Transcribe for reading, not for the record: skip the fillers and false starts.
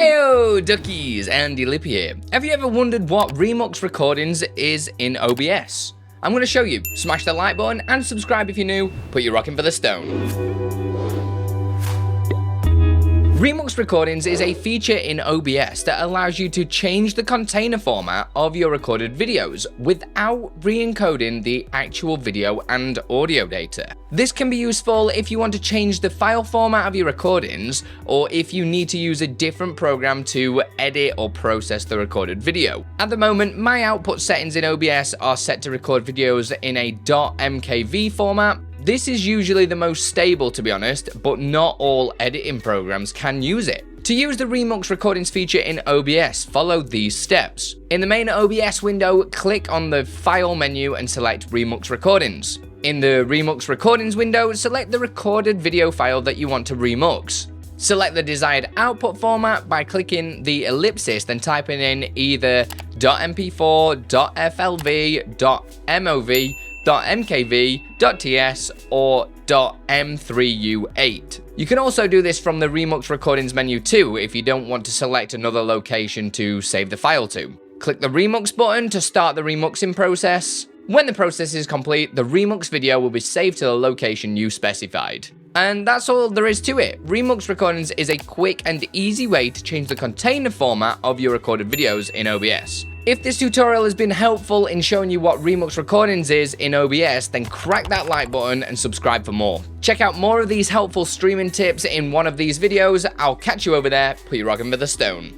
Heyo duckies, Andi here. Have you ever wondered what Remux Recordings is in OBS? I'm going to show you. Smash the like button and subscribe if you're new. Put your rockin' for the stone. Remux Recordings is a feature in OBS that allows you to change the container format of your recorded videos without re-encoding the actual video and audio data. This can be useful if you want to change the file format of your recordings, or if you need to use a different program to edit or process the recorded video. At the moment, my output settings in OBS are set to record videos in a .mkv format. This is usually the most stable, to be honest, but not all editing programs can use it. To use the Remux Recordings feature in OBS, follow these steps. In the main OBS window, click on the File menu and select Remux Recordings. In the Remux Recordings window, select the recorded video file that you want to remux. Select the desired output format by clicking the ellipsis, then typing in either .mp4, .flv, .mov, .mkv, .ts, or .m3u8. You can also do this from the Remux Recordings menu too if you don't want to select another location to save the file to. Click the Remux button to start the remuxing process. When the process is complete, the Remux video will be saved to the location you specified. And that's all there is to it. Remux Recordings is a quick and easy way to change the container format of your recorded videos in OBS. If this tutorial has been helpful in showing you what Remux Recordings is in OBS, then crack that like button and subscribe for more. Check out more of these helpful streaming tips in one of these videos. I'll catch you over there. Put your rockin' for the stone.